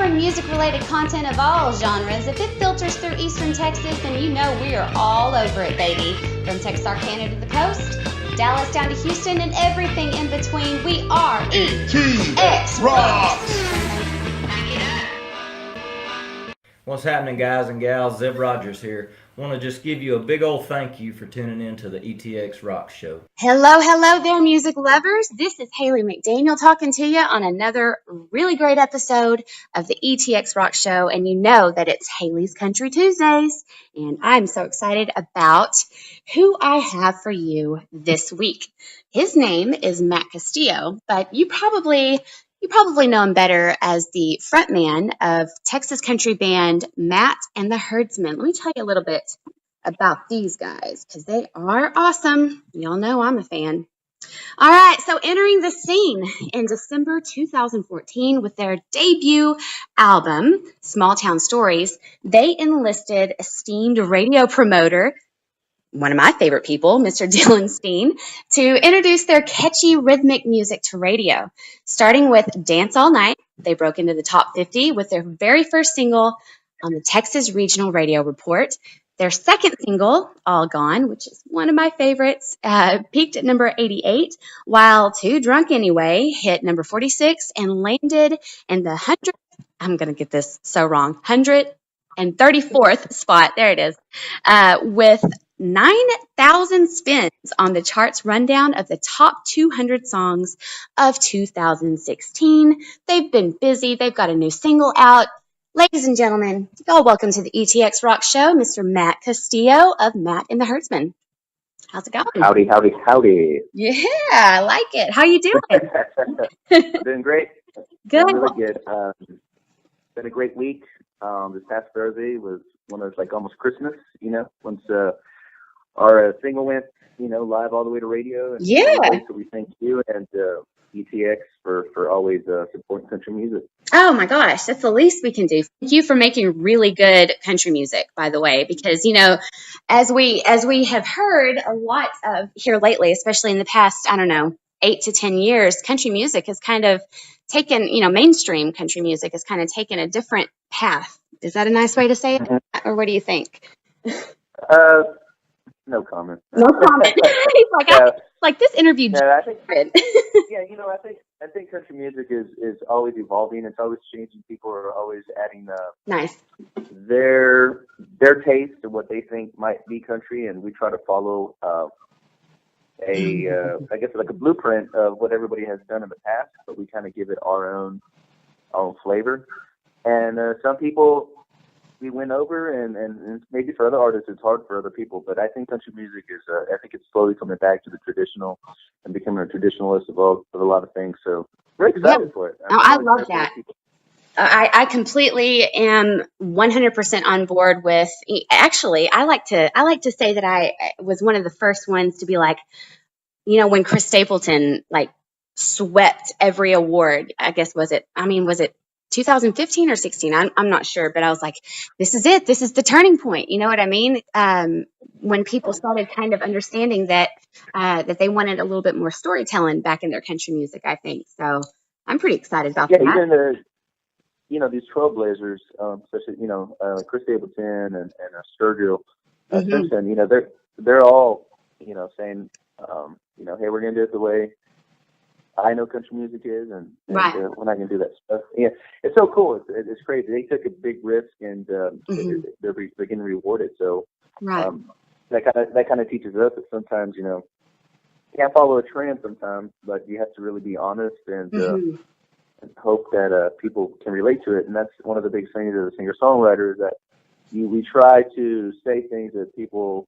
covering music-related content of all genres. If it filters through Eastern Texas, then you know we are all over it, baby. From Texarkana to the coast, Dallas down to Houston, and everything in between, we are ETX ROCKS! What's happening, guys and gals? Zeb Rogers here. Want to just give you a big old thank you for tuning in to the ETX ROCKS Show. Hello there, music lovers. This is Hayley McDaniel talking to you on another really great episode of the ETX ROCKS Show. And you know that it's Hayley's Country Tuesdays. And I'm so excited about who I have for you this week. His name is Matt Castillo, but you probably know him better as the frontman of Texas country band Matt and the Herdsmen. Let me tell you a little bit about these guys because they are awesome. Y'all know I'm a fan. All right, so entering the scene in December 2014 with their debut album, Small Town Stories, they enlisted esteemed radio promoter, one of my favorite people, Mr. Dillon, Steen, to introduce their catchy rhythmic music to radio. Starting with Dance All Night, they broke into the top 50 with their very first single on the Texas Regional Radio Report. Their second single, All Gone, which is one of my favorites, peaked at number 88, while Too Drunk Anyway hit number 46 and landed in the 134th spot. There it is, with 9,000 spins on the charts rundown of the top 200 songs of 2016. They've been busy. They've got a new single out. Ladies and gentlemen, y'all welcome to the ETX ROCKS Show, Mr. Matt Castillo of Matt and the Herdsman. How's it going? Howdy. Yeah, I like it. How you doing? Doing great. Good. Doing really good. Been a great week. This past Thursday was one of those, like, almost Christmas, once our single went, live all the way to radio. And so we thank you and ETX for always supporting country music. Oh my gosh, that's the least we can do. Thank you for making really good country music, by the way, because as we have heard a lot of here lately, especially in the past, 8 to 10 years, country music has kind of taken, mainstream country music has kind of taken a different path. Is that a nice way to say it? Mm-hmm. Or what do you think? No comment. No comment. He's like, this interview. I think, I think country music is always evolving. It's always changing. People are always adding their taste and what they think might be country, and we try to follow I guess like a blueprint of what everybody has done in the past, but we kind of give it our own flavor. And some people we win over, and maybe for other artists it's hard for other people, but I think country music is I think it's slowly coming back to the traditional and becoming a traditionalist of a lot of things. So we're excited for it. I love that. I completely am 100% on board with. Actually, I like to say that I was one of the first ones to be like, when Chris Stapleton swept every award. I guess was it 2015 or 16? I'm not sure, but I was like, this is it. This is the turning point. You know what I mean? When people started kind of understanding that they wanted a little bit more storytelling back in their country music, I think. So I'm pretty excited about that. Even these trailblazers, especially Chris Stapleton and Sturgill Simpson. They're all saying hey, we're gonna do it the way I know country music is, and we're not going to do that stuff. Yeah, it's so cool. It's crazy. They took a big risk, and they're getting rewarded. So that kind of teaches us that sometimes you can't follow a trend sometimes, but you have to really be honest and hope that people can relate to it. And that's one of the big things as a singer-songwriter is that we try to say things that people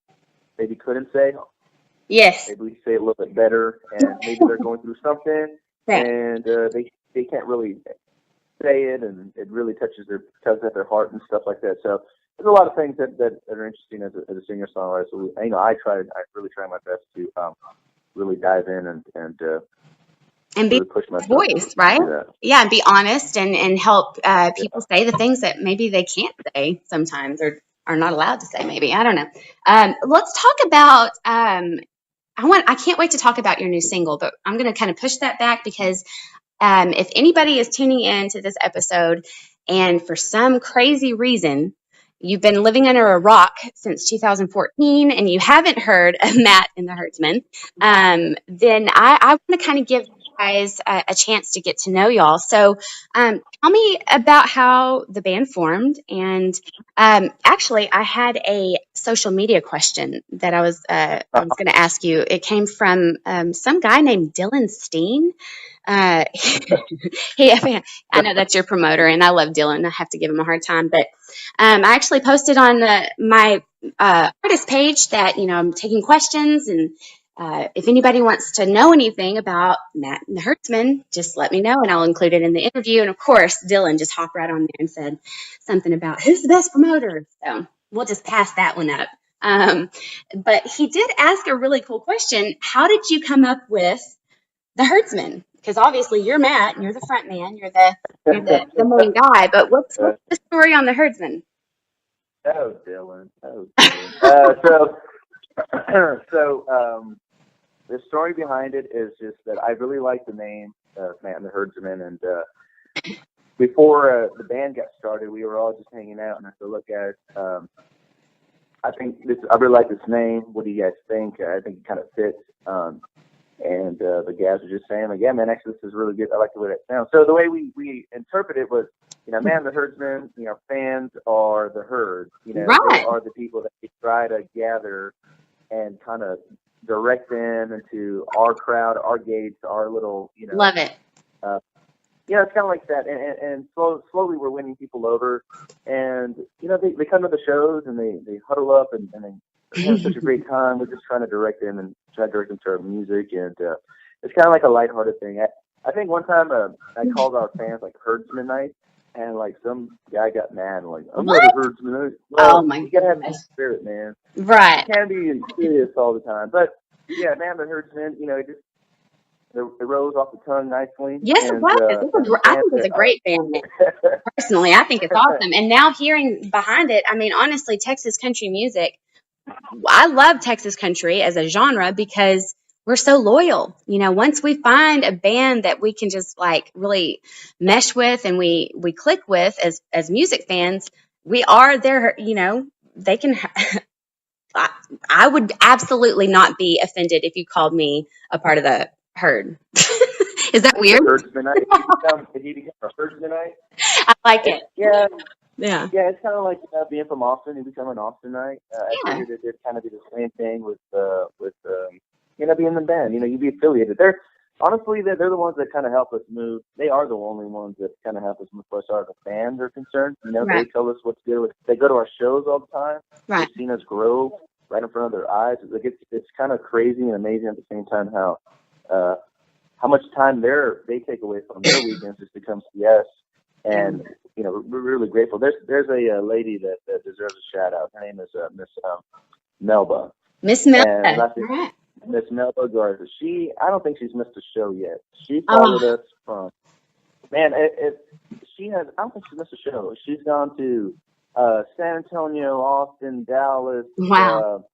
maybe couldn't say. Yes. Maybe we say it a little bit better, and maybe they're going through something, and they can't really say it, and it really tugs at their heart and stuff like that. So there's a lot of things that are interesting as a singer-songwriter. So I really try my best to really dive in and be really push my voice, right? Yeah, and be honest and help people say the things that maybe they can't say sometimes or are not allowed to say. Maybe I don't know. Let's talk about. I can't wait to talk about your new single, but I'm going to kind of push that back because if anybody is tuning in to this episode And for some crazy reason, you've been living under a rock since 2014 and you haven't heard of Matt and the Herdsmen, then I want to kind of give you guys a chance to get to know y'all. So tell me about how the band formed. And actually, I had a social media question that I was going to ask you. It came from some guy named Dillon Steen. I know that's your promoter, and I love Dillon. I have to give him a hard time, but I actually posted on my artist page that I'm taking questions, and if anybody wants to know anything about Matt and the Herdsman, just let me know, and I'll include it in the interview. And of course, Dillon just hopped right on there and said something about who's the best promoter. So we'll just pass that one up. But he did ask a really cool question. How did you come up with the Herdsman? Because obviously you're Matt and you're the front man, you're the main guy, but what's the story on the Herdsman? Oh, Dillon. The story behind it is just that I really like the name Matt and the Herdsman, and before the band got started, we were all just hanging out, and I said, look, guys, I really like this name. What do you guys think? I think it kind of fits. And the guys were just saying, like, yeah, man, actually, this is really good. I like the way that sounds. So the way we interpret it was, man, the Herdsmen, fans are the herd. Right. They are the people that we try to gather and kind of direct them into our crowd, our gates, our little, Love it. It's kind of like that. And slowly we're winning people over. And, they come to the shows and they huddle up and they have such a great time. We're just trying to direct them and try to direct them to our music. And it's kind of like a lighthearted thing. I think one time I called our fans like Herdsman night. And like some guy got mad, like, I'm not a herdsman. Well, oh my you gotta have the spirit, man. Right. You can't be serious all the time. But yeah, man, the Herdsman, it rolls off the tongue nicely. Yes, it was. I think it's a great band name. Personally, I think it's awesome. And now hearing behind it, I mean, honestly, Texas country music, I love Texas country as a genre because we're so loyal. Once we find a band that we can just like really mesh with and we click with as music fans, we are there, they can, I would absolutely not be offended if you called me a part of the herd. Is that weird? If you become a Herdsmanite. I like it. Yeah. Yeah. Yeah, it's kind of like being from Austin and becoming an Austinite. I figured it'd kind of be the same thing with being in the band. You'd be affiliated. They're the ones that kind of help us move. They are the only ones that kind of help us move as far as the fans are concerned. Right. They tell us what's good. They go to our shows all the time. Right. They've seen us grow right in front of their eyes. It's kind of crazy and amazing at the same time how much time they take away from their weekends just to come see us. And we're really grateful. There's a lady that deserves a shout out. Her name is Miss Melba. Miss Melba. Right. Miss Melba Garza. I don't think she's missed a show yet. She followed us from. Man, I don't think she's missed a show. She's gone to San Antonio, Austin, Dallas. Wow.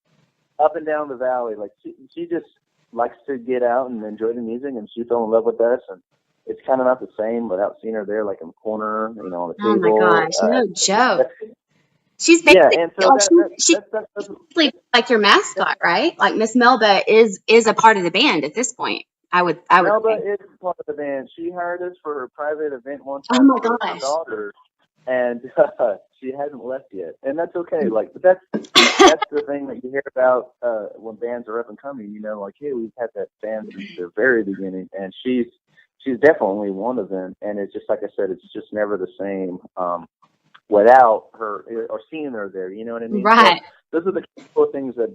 Up and down the valley. Like she just likes to get out and enjoy the music, and she fell in love with us. And it's kind of not the same without seeing her there, like in the corner, on the table. Oh my gosh, no joke. She's basically, she's basically like your mascot, right? Like Miss Melba is a part of the band at this point. I would. Melba is part of the band. She hired us for her private event one time with her daughter, and she hasn't left yet, and that's okay. Like, but that's the thing that you hear about when bands are up and coming. Like, hey, we've had that fan since the very beginning, and she's definitely one of them. And it's just like I said, it's just never the same without her or seeing her there. You know what I mean? Right. So those are the cool things that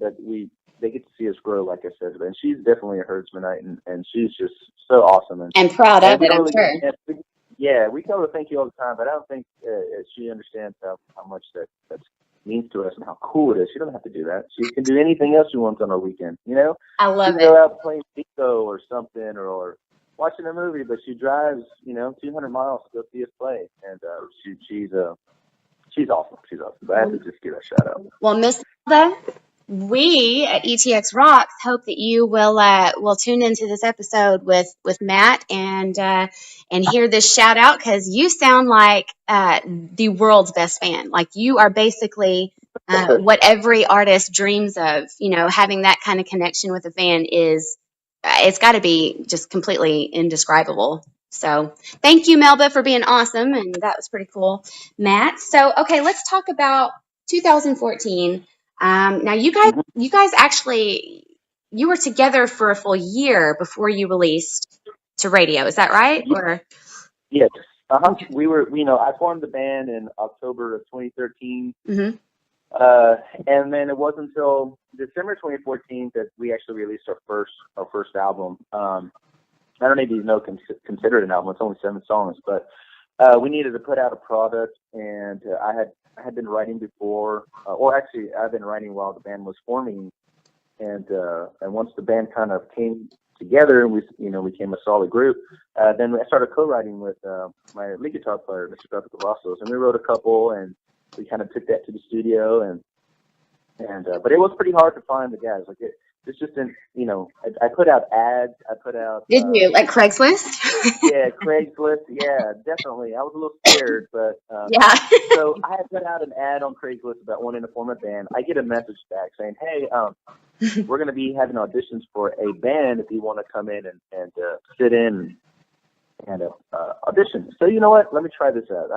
they get to see us grow, like I said. And she's definitely a Herdsmanite, and she's just so awesome. And proud of it, I'm sure. Yeah, we tell her thank you all the time, but I don't think she understands how much that means to us and how cool it is. She doesn't have to do that. She can do anything else she wants on her weekend. I love it. Go out playing bingo or something, or watching a movie, but she drives 200 miles to go see us play, and she's awesome. She's awesome. But I have to just give her a shout out. Well, Miss Melba, we at ETX Rocks hope that you will tune into this episode with Matt and hear this shout out, because you sound like the world's best fan. Like, you are basically what every artist dreams of. Having that kind of connection with a fan is it's got to be just completely indescribable. So thank you, Melba, for being awesome, and that was pretty cool, Matt. So okay, let's talk about 2014. Now you guys actually, you were together for a full year before you released to radio. Is that right? Or Yes. We were, I formed the band in October of 2013. mm-hmm. And then it wasn't until December 2014 that we actually released our first album. I don't even know consider it an album. It's only 7 songs, but we needed to put out a product, and I had been writing before, or actually I've been writing while the band was forming, and once the band kind of came together and we became a solid group, then I started co-writing with my lead guitar player, Mr. Pepe Cavazos, and we wrote a couple, and we kind of took that to the studio, and but it was pretty hard to find the guys. Like it's just I put out ads. I put out. Did you like Craigslist? Yeah, Craigslist. Yeah, definitely. I was a little scared, but yeah. So I had put out an ad on Craigslist about wanting to form a band. I get a message back saying, "Hey, we're going to be having auditions for a band if you want to come in and sit in and audition." So you know what? Let me try this out.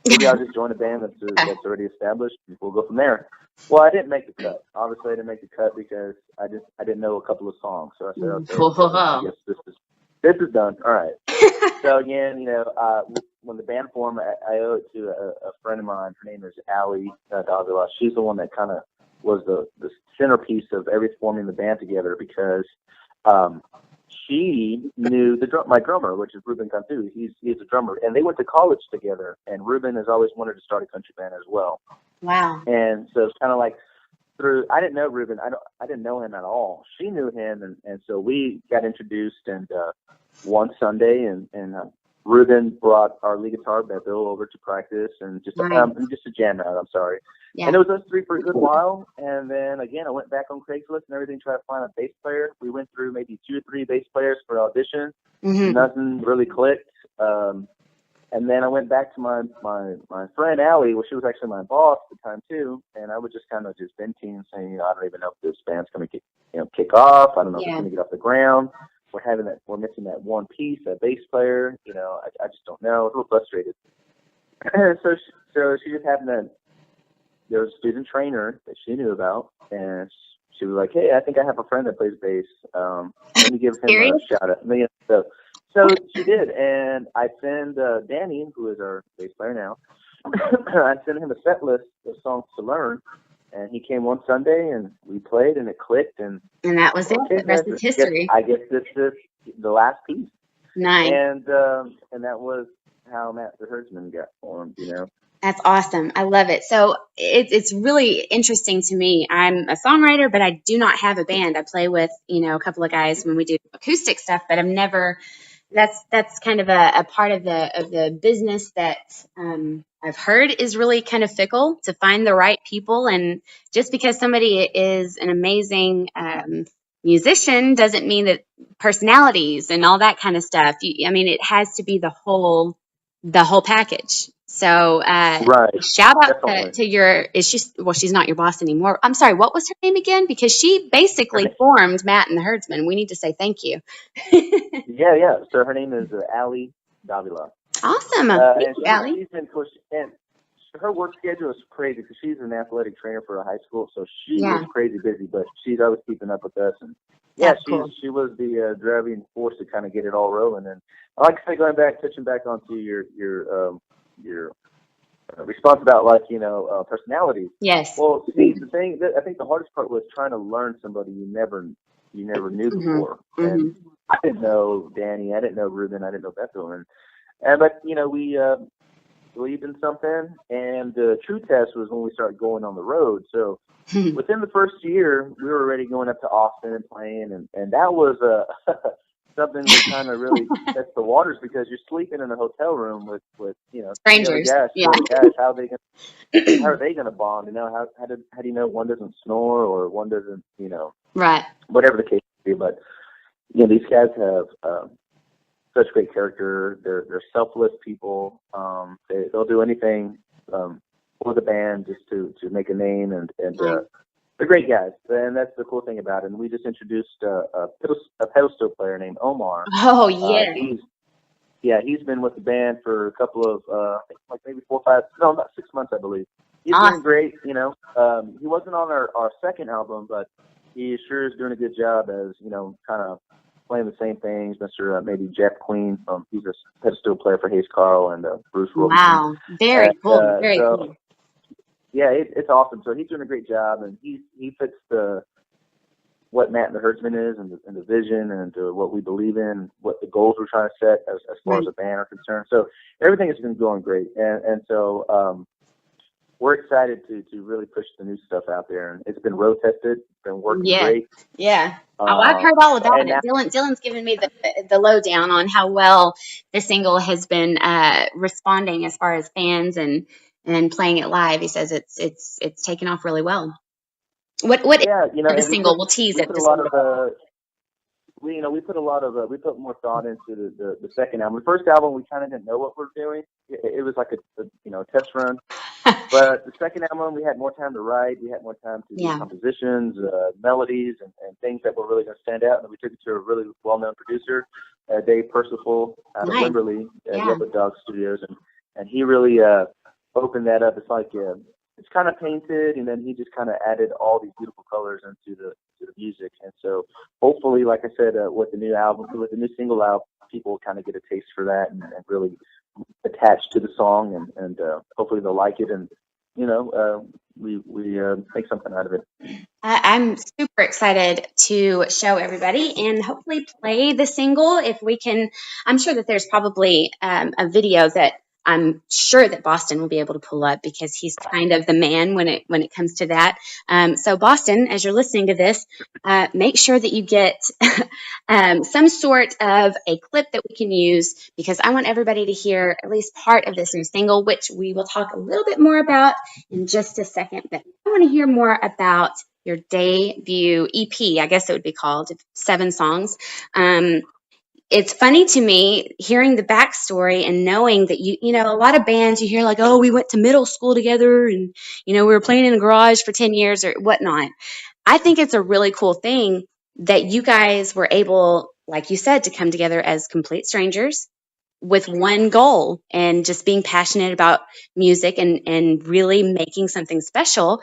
Maybe I'll just join a band that's already established, and we'll go from there. Well, I didn't make the cut. Obviously, I didn't make the cut because I didn't know a couple of songs. So I said, okay, I guess this is done. All right. So again, when the band formed, I owe it to a friend of mine. Her name is Hayley Davila. She's the one that kind of was the centerpiece of forming the band together, because she knew my drummer, which is Ruben Cantu. He's a drummer, and they went to college together. And Ruben has always wanted to start a country band as well. Wow. And so it's kind of like I didn't know Ruben. I didn't know him at all. She knew him, and so we got introduced. And one Sunday, and Ruben brought our lead guitar, Bill, over to practice and just to jam out. I'm sorry. Yeah. And it was us three for a good while. And then again, I went back on Craigslist and everything, tried to find a bass player. We went through maybe 2 or 3 bass players for audition. Mm-hmm. Nothing really clicked. And then I went back to my friend Allie. Well, she was actually my boss at the time too. And I was just kind of venting and saying, I don't even know if this band's going to kick off. I don't know if it's going to get off the ground. We're missing that one piece, that bass player. I just don't know. I was a little frustrated. so she just happened to. There was a student trainer that she knew about, and she was like, "Hey, I think I have a friend that plays bass. Let me give him a shout out." So she did, and I send Danny, who is our bass player now. I sent him a set list of songs to learn, and he came one Sunday, and we played, and it clicked, and that was it. The rest is history. I guess this is the last piece. Nice. And that was how Matt the Herdsman got formed. That's awesome. I love it. So it's really interesting to me. I'm a songwriter, but I do not have a band. I play with, a couple of guys when we do acoustic stuff, but I've never, that's kind of a part of the business that I've heard is really kind of fickle, to find the right people. And just because somebody is an amazing musician doesn't mean that personalities and all that kind of stuff. It has to be the whole package. So shout out to your, she's not your boss anymore. I'm sorry, what was her name again? Because she basically formed Matt and the Herdsmen. We need to say thank you. Yeah. So her name is Allie Davila. Awesome. Thank you, Allie. She's been pushed, and her work schedule is crazy because she's an athletic trainer for a high school. So she is crazy busy, but she's always keeping up with us. And she was the driving force to kind of get it all rolling. And I like to say, touching back onto your response about personalities. Yes. Well, see, the thing that I think the hardest part was trying to learn somebody you never knew before. Mm-hmm. And I didn't know Danny, I didn't know Ruben, I didn't know Bethel, but we believed in something. And the true test was when we started going on the road. So within the first year, we were already going up to Austin and playing, and that was something that kind of really sets the waters, because you're sleeping in a hotel room with Strangers. the other guys. Yeah. The guys, how are they gonna bond? How do you know one doesn't snore or one doesn't Right. whatever the case may be? But these guys have such great character. They're selfless people. They'll do anything for the band just to make a name, and they're great guys, and that's the cool thing about it. And we just introduced a pedal steel player named Omar. Oh, yeah. He's been with the band for a couple of, I think like maybe 4 or 5, no, about 6 months, I believe. He's doing great, He wasn't on our second album, but he sure is doing a good job as, kind of playing the same things. Mr. Maybe Jeff Queen, he's a pedal steel player for Hayes Carl and Bruce Wilson. Wow. Very cool. Very cool. Yeah, it's awesome. So he's doing a great job, and he fits what Matt and the Herdsman is, and the vision, and what we believe in, what the goals we're trying to set as far as the band are concerned. So everything has been going great, and so we're excited to really push the new stuff out there. And it's been road tested, it's been working great. Yeah. I've heard all about it. Dillon's given me the lowdown on how well the single has been responding as far as fans and playing it live. He says it's taken off really well. What is the single? We'll tease it. We put more thought into the second album. The first album, we kind of didn't know what we were doing. It was like a test run. But the second album, we had more time to write. We had more time to do compositions, melodies, and things that were really going to stand out. And we took it to a really well-known producer, Dave Percival, out of Wimberley, Yellow Dog Studios, and he really opened that up. It's like it's kind of painted, and then he just kind of added all these beautiful colors into the music. And so hopefully, like I said, with the new single out, people kind of get a taste for that and really attach to the song, and hopefully they'll like it, and we make something out of it. I'm super excited to show everybody and hopefully play the single if we can. I'm sure that there's probably a video that I'm sure that Boston will be able to pull up, because he's kind of the man when it comes to that. So Boston, as you're listening to this, make sure that you get some sort of a clip that we can use, because I want everybody to hear at least part of this new single, which we will talk a little bit more about in just a second. But I want to hear more about your debut EP, I guess it would be called, 7 songs. It's funny to me hearing the backstory and knowing that a lot of bands you hear like, oh, we went to middle school together and, we were playing in the garage for 10 years or whatnot. I think it's a really cool thing that you guys were able, like you said, to come together as complete strangers with one goal and just being passionate about music and really making something special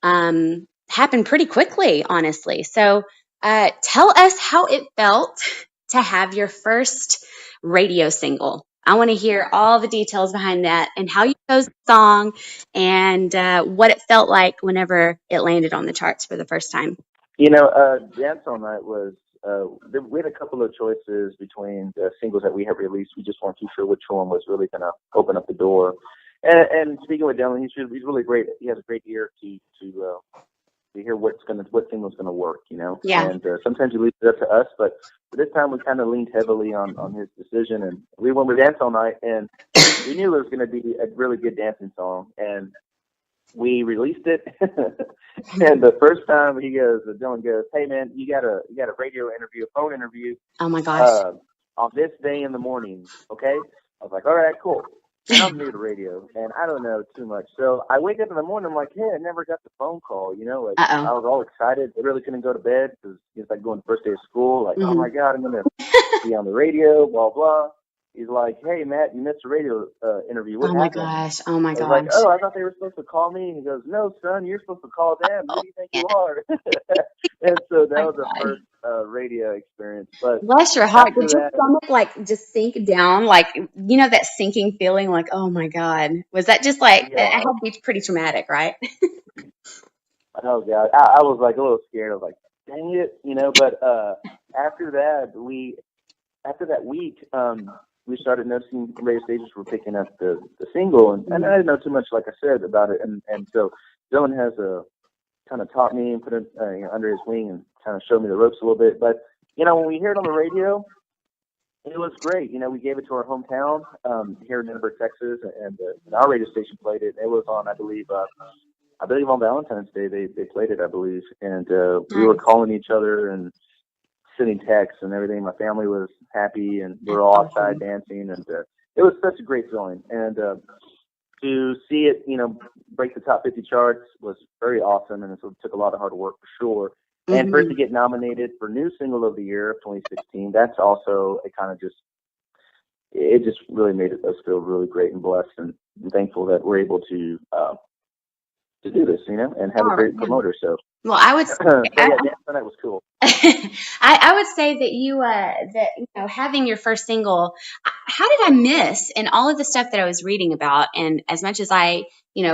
happen pretty quickly, honestly. So tell us how it felt to have your first radio single. I want to hear all the details behind that and how you chose the song and what it felt like whenever it landed on the charts for the first time. Dance All Night was, we had a couple of choices between the singles that we had released. We just weren't too sure which one was really going to open up the door. And speaking with Dillon, he's really great. He has a great ear to hear what single's going to work, Yeah. And sometimes he leaves it up to us, but this time we kind of leaned heavily on his decision, and we went with Dance All Night, and we knew it was going to be a really good dancing song, and we released it. And the first time Dillon goes, "Hey man, you got a radio interview, a phone interview. Oh my gosh. On this day in the morning, okay?" I was like, "All right, cool." And I'm new to radio, and I don't know too much. So I wake up in the morning, I'm like, hey, I never got the phone call, I was all excited. I really couldn't go to bed because it's like going the first day of school. Like, oh, my God, I'm going to be on the radio, blah, blah. He's like, hey, Matt, you missed a radio interview. What happened? Oh, my gosh. I was like, oh, I thought they were supposed to call me. He goes, no, son, you're supposed to call them. Who do you think you are? And so that was the first radio experience. But bless your heart. Did your stomach just sink down? That sinking feeling like, oh my God. Was that just it had to be pretty traumatic, right? Oh God. I was like a little scared. I was like, dang it, but after that week, we started noticing radio stations were picking up the single, and I didn't know too much, like I said, about it. And so Dillon has kind of taught me and put it under his wing and kind of showed me the ropes a little bit. But when we hear it on the radio, It was great. We gave it to our hometown here in Denver, Texas, and our radio station played it. It was on, I believe on Valentine's Day they played it, I believe, and we were calling each other and sending texts and everything. My family was happy, and we were all outside dancing, and it was such a great feeling. And to see it, break the top 50 charts was very awesome, and it took a lot of hard work for sure. And for it to get nominated for New Single of the Year of 2016, that's also it just really made us feel really great and blessed and thankful that we're able to do this, and have a great promoter. So, well, I would say, that was cool. I would say that having your first single, how did I miss in all of the stuff that I was reading about, and as much as I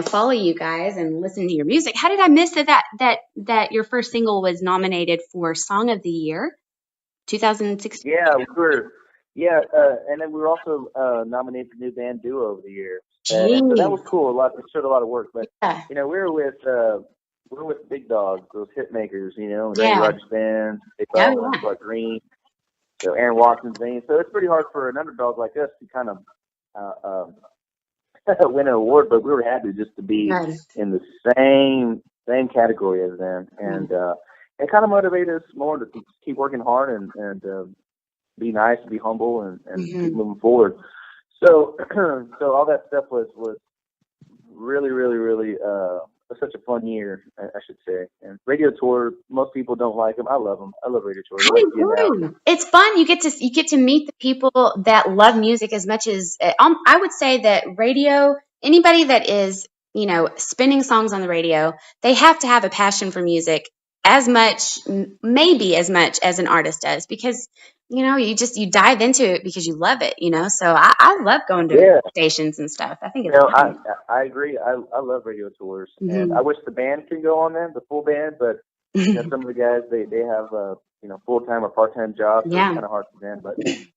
follow you guys and listen to your music, how did I miss that your first single was nominated for Song of the Year 2016? Yeah, we were. Yeah, and then we were also nominated for New Band Duo of the Year. And so that was cool. It showed a lot of work, but we were with big dogs, those hit makers, Randy Rogers Band, Bowen, Clark Green, so Aaron Watson's name. So it's pretty hard for an underdog like us to kind of win an award, but we were happy just to be in the same category as them, and it kind of motivated us more to keep working hard and be nice, be humble, and keep moving forward. So all that stuff was really, really, really such a fun year, I should say. And radio tour, most people don't like them. I love them. I love radio tour. It's fun. You get to meet the people that love music as much as I would say that radio. Anybody that is spinning songs on the radio, they have to have a passion for music maybe as much as an artist does, because you dive into it because you love it, so I love going to stations and stuff. I think it's fun. I agree. I love radio tours, and I wish the band could go on them, the full band, but some of the guys they have full-time or part-time jobs, so it's kind of hard for them, but it's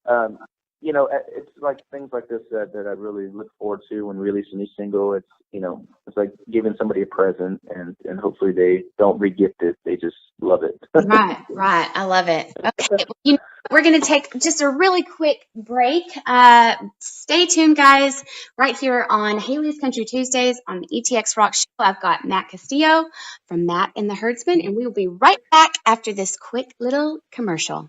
like things like this that I really look forward to when releasing a new single. It's it's like giving somebody a present, and hopefully they don't re-gift it. They just love it. Right. I love it. Okay, we're going to take just a really quick break. Stay tuned, guys, right here on Hayley's Country Tuesdays on the ETX ROCKS Show. I've got Matt Castillo from Matt and the Herdsmen, and we will be right back after this quick little commercial.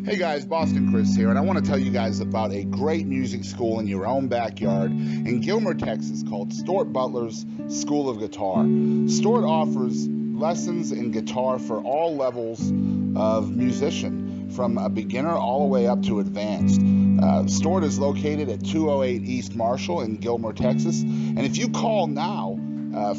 Hey guys, Boston Chris here, and I want to tell you guys about a great music school in your own backyard in Gilmer, Texas, called Stuart Butler's School of Guitar. Stuart offers lessons in guitar for all levels of musician, from a beginner all the way up to advanced. Stuart is located at 208 East Marshall in Gilmer, Texas, and if you call now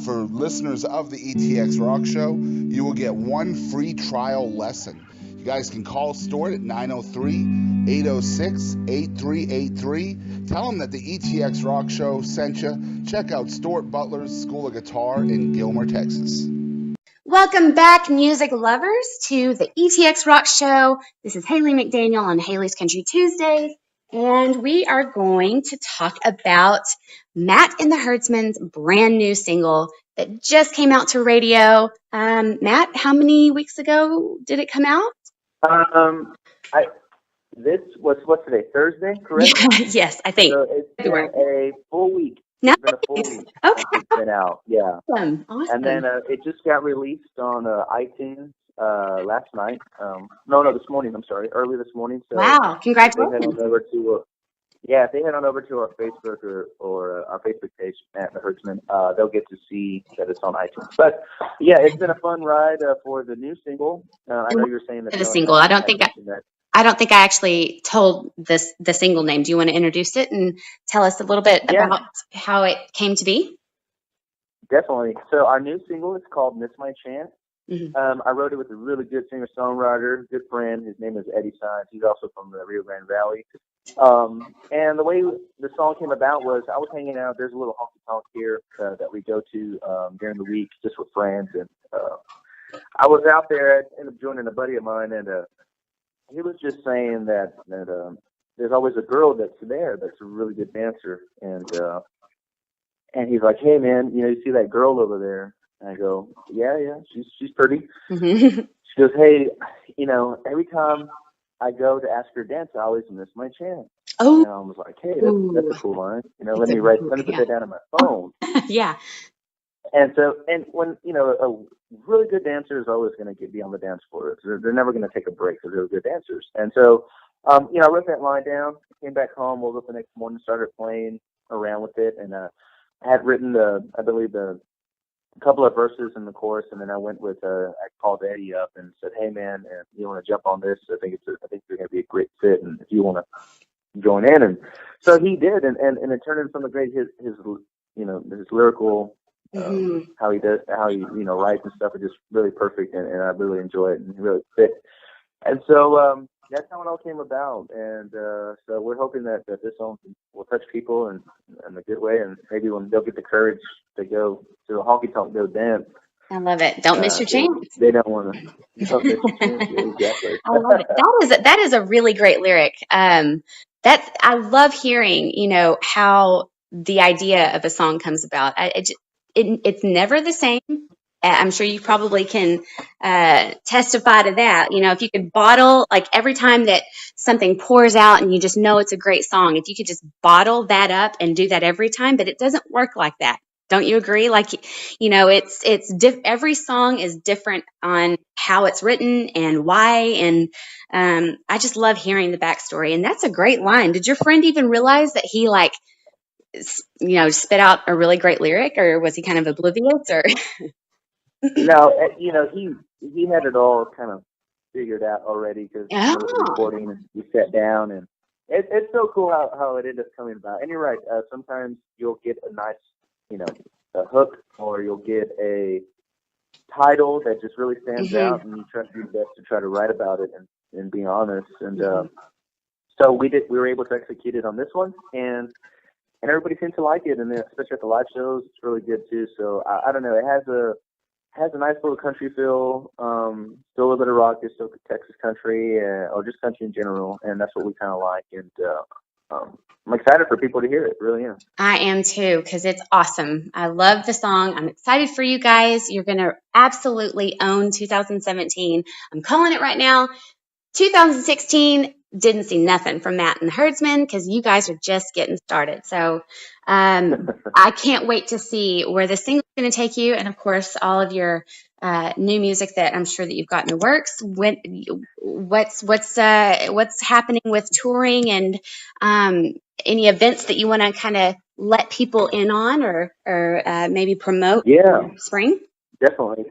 for listeners of the ETX ROCKS Show, you will get one free trial lesson. You guys can call Stuart at 903-806-8383. Tell him that the ETX ROCKS Show sent you. Check out Stuart Butler's School of Guitar in Gilmer, Texas. Welcome back, music lovers, to the ETX ROCKS Show. This is Hayley McDaniel on Hayley's Country Tuesdays, and we are going to talk about Matt and the Herdsmen's brand new single that just came out to radio. Matt, how many weeks ago did it come out? What's today? Thursday, correct? Yes, I think. So it's been a full week. No. It's been a full week. Okay. It's been out, yeah. Awesome. And then it just got released on iTunes last night. This morning. I'm sorry, early this morning. So wow! Congratulations. If they head on over to our Facebook or our Facebook page, Matt the Herdsman, they'll get to see that it's on iTunes. But yeah, it's been a fun ride for the new single. I know you're saying that the single. I don't think I actually told the single name. Do you want to introduce it and tell us a little bit about how it came to be? Definitely. So our new single is called "Miss My Chance." I wrote it with a really good singer-songwriter, good friend. His name is Eddie Sines. He's also from the Rio Grande Valley. And the way the song came about was I was hanging out. There's a little honky-tonk here that we go to during the week just with friends. And I was out there. I ended up joining a buddy of mine, and he was just saying that there's always a girl that's there that's a really good dancer. And he's like, hey, man, you see that girl over there? And I go, yeah, she's pretty. She goes, hey, every time I go to ask her to dance, I always miss my chance. Oh, and I was like, hey, that's a cool line. Let me put that down on my phone. Yeah. And so, and when, a really good dancer is always going to be on the dance floor. They're never going to take a break because they're good dancers. And so, I wrote that line down, came back home, woke up the next morning, started playing around with it. And I had written I believe a couple of verses in the chorus. And then I went with, I called Eddie up and said, hey man, you want to jump on this? I think you're going to be a great fit. And if you want to join in. And so he did. And it turned into something great. His lyrical, how he writes and stuff is just really perfect, and I really enjoy it, and really fit. And so that's how it all came about. And so we're hoping that this song will touch people in a good way, and maybe when they'll get the courage to go to the honky tonk, go dance. I love it. Don't miss your chance. They don't want to. Exactly. I love it. That is a really great lyric. I love hearing, how the idea of a song comes about. It's never the same. I'm sure you probably can testify to that. If you could bottle, like every time that something pours out and you just know it's a great song, if you could just bottle that up and do that every time, but it doesn't work like that. Don't you agree? Like, every song is different on how it's written and why. And I just love hearing the backstory. And that's a great line. Did your friend even realize that he spit out a really great lyric, or was he kind of oblivious? Or no, he had it all kind of figured out already because the recording, and we sat down, and it's so cool how it ended up coming about. And you're right. Sometimes you'll get a nice, a hook, or you'll get a title that just really stands out, and you try to do your best to try to write about it and be honest. And so we were able to execute it on this one, and everybody seemed to like it, and especially at the live shows, it's really good too. So I don't know, it has a nice little country feel, still a little bit of rock, just still Texas country, or just country in general, and that's what we kind of like. And I'm excited for people to hear it, really am. I am too, because it's awesome. I love the song. I'm excited for you guys. You're going to absolutely own 2017. I'm calling it right now. 2016, didn't see nothing from Matt and the Herdsmen because you guys are just getting started. So I can't wait to see where this single's going to take you, and of course all of your new music that I'm sure that you've got in the works. What's happening with touring, and any events that you want to kind of let people in on, or maybe promote? Yeah, spring. Definitely.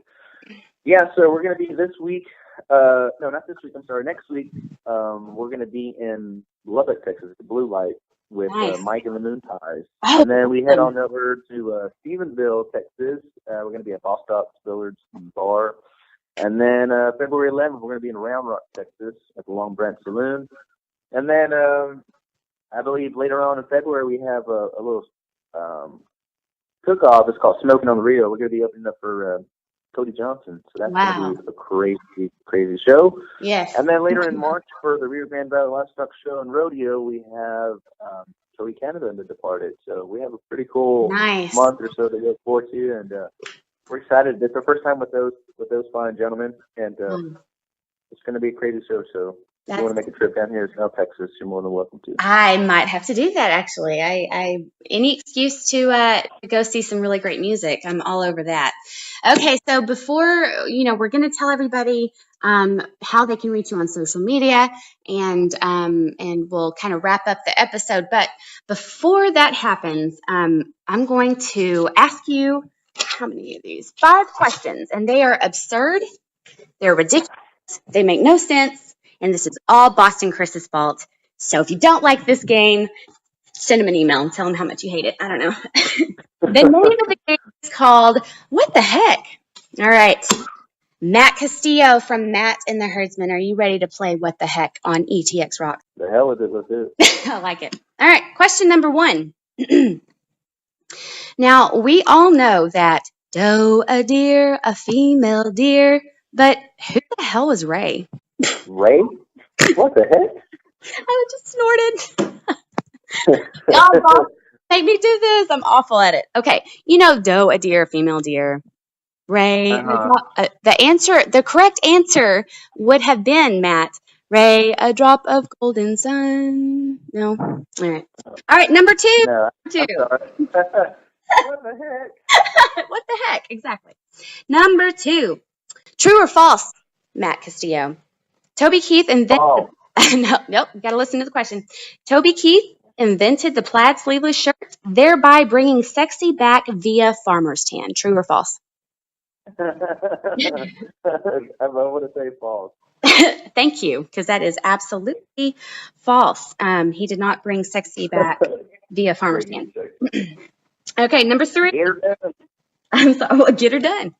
Yeah, so we're going to be this week. No, not this week. I'm sorry. Next week, we're going to be in Lubbock, Texas, the Blue Light, with Mike and the Moon Ties. Oh, and then we head on over to Stevensville, Texas. We're going to be at Bostock's Billards Bar. And then February 11th, we're going to be in Round Rock, Texas, at the Long Branch Saloon. And then I believe later on in February, we have a little cook-off. It's called Smoking on the Rio. We're going to be opening up for Cody Johnson. So that's going to be a crazy, crazy show. Yes. And then later in March for the Rio Grande Valley Livestock Show and Rodeo, we have Joey Canada and The Departed. So we have a pretty cool month or so to look forward to, and we're excited. It's our first time with those fine gentlemen, and it's going to be a crazy show. So if you want to make a trip down here to South Texas, you're more than welcome to. I might have to do that, actually. I any excuse to go see some really great music. I'm all over that. Okay, so before, we're going to tell everybody how they can reach you on social media, and we'll kind of wrap up the episode. But before that happens, I'm going to ask you how many of these? 5 questions, and they are absurd. They're ridiculous. They make no sense. And this is all Boston Chris's fault. So if you don't like this game, send him an email and tell him how much you hate it. I don't know. The name of the game is called What the Heck? All right. Matt Castillo from Matt and the Herdsmen. Are you ready to play What the Heck on ETX Rocks? The hell with it. Let's do it. I like it. All right. Question number 1. Now, we all know that doe a deer, a female deer, but who the hell was Ray? Ray? What the heck? I just snorted. Y'all make me do this. I'm awful at it. Okay. Doe, a deer, female deer. Ray. The correct answer would have been, Matt, Ray, a drop of golden sun. No. All right. All right. Number two. No, Two. I'm sorry. What the heck? What the heck? Exactly. Number 2. True or false, Matt Castillo? Toby Keith invented. Oh. Nope. Got to listen to the question. Toby Keith invented the plaid sleeveless shirt, thereby bringing sexy back via farmer's tan. True or false? I want to say false. Thank you, because that is absolutely false. He did not bring sexy back via farmer's tan. Okay, number 3. I'm sorry. Well, get her done.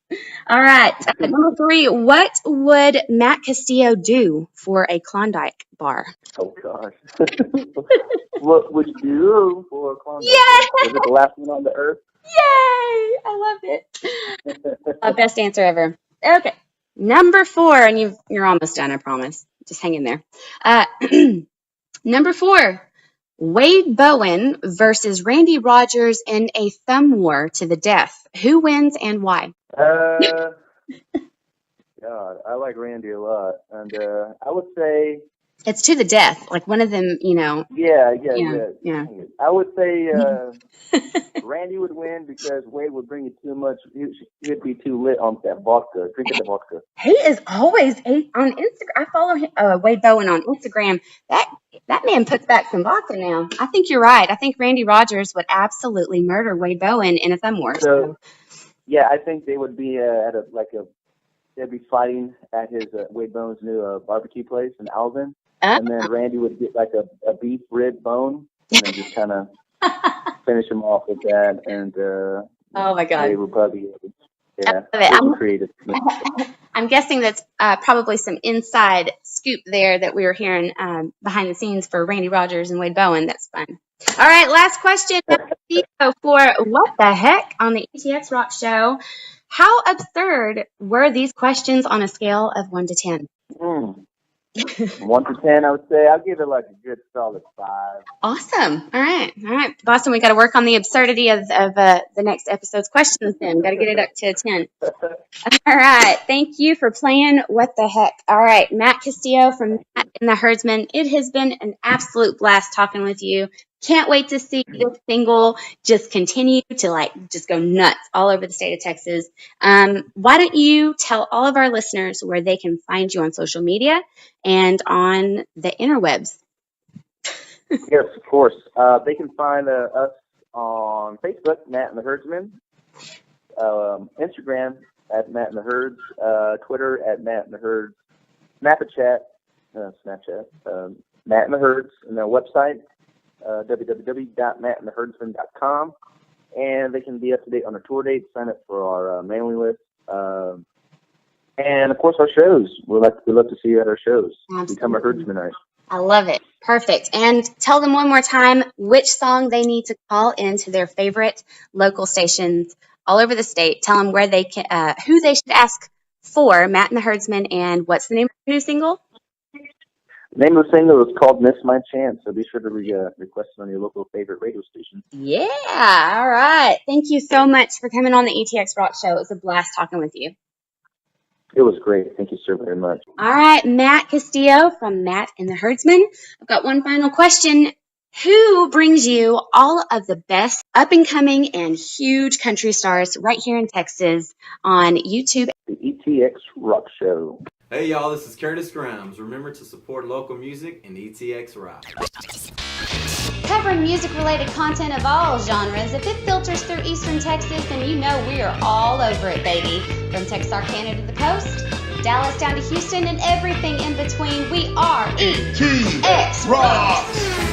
All right. Number 3. What would Matt Castillo do for a Klondike bar? Oh, gosh. What would you do for a Klondike? Yay! Is it the last one on the earth? Yay! I love it. Best answer ever. Okay. Number 4, and you're almost done, I promise. Just hang in there. Number 4. Wade Bowen versus Randy Rogers in a thumb war to the death. Who wins and why? God, I like Randy a lot, and I would say It's to the death. Like one of them, yeah. I would say Randy would win because Wade would bring you too much. He'd be too lit on that vodka, drinking the vodka. He is always on Instagram. I follow him, Wade Bowen on Instagram. That man puts back some vodka now. I think you're right. I think Randy Rogers would absolutely murder Wade Bowen in a thumb war. So yeah, I think they would be they'd be fighting at his Wade Bowen's new barbecue place in Alvin. And then Randy would get like a beef rib bone and then just kind of finish him off with that. And oh my God, they would probably I'm creative. I'm guessing that's probably some inside scoop there that we were hearing behind the scenes for Randy Rogers and Wade Bowen. That's fun. All right, last question for What the Heck on the ETX ROCKS Show. How absurd were these questions on a scale of 1 to 10? 1 to 10, I would say. I'll give it like a good solid 5. Awesome. All right. Boston, we got to work on the absurdity of the next episode's questions then. Got to get it up to a 10. All right. Thank you for playing What the Heck. All right. Matt Castillo from Matt and the Herdsman. It has been an absolute blast talking with you. Can't wait to see this single just continue to just go nuts all over the state of Texas. Why don't you tell all of our listeners where they can find you on social media and on the interwebs? Yes, of course. They can find us on Facebook, Matt and the Herdsman, Instagram at Matt and the Herds, Twitter at Matt and the Herds, Snapchat, Matt and the Herds, and their website, www.mattandtheherdsman.com, and they can be up to date on our tour dates, sign up for our mailing list, and of course our shows. We love to see you at our shows. Absolutely. Become a Herdsmanite. I love it. Perfect. And tell them one more time which song they need to call into their favorite local stations all over the state. Tell them where they can, who they should ask for Matt and the Herdsman, and what's the name of the new single? The name of the single is called Miss My Chance, so be sure to request it on your local favorite radio station. Yeah, all right. Thank you so much for coming on the ETX ROCKS Show. It was a blast talking with you. It was great. Thank you so very much. All right, Matt Castillo from Matt and the Herdsman. I've got one final question. Who brings you all of the best up-and-coming and huge country stars right here in Texas on YouTube? The ETX ROCKS Show. Hey y'all, this is Curtis Grimes. Remember to support local music and ETX Rock. Covering music-related content of all genres. If it filters through Eastern Texas, then you know we are all over it, baby. From Texarkana to the coast, Dallas down to Houston, and everything in between, we are ETX ROCKS.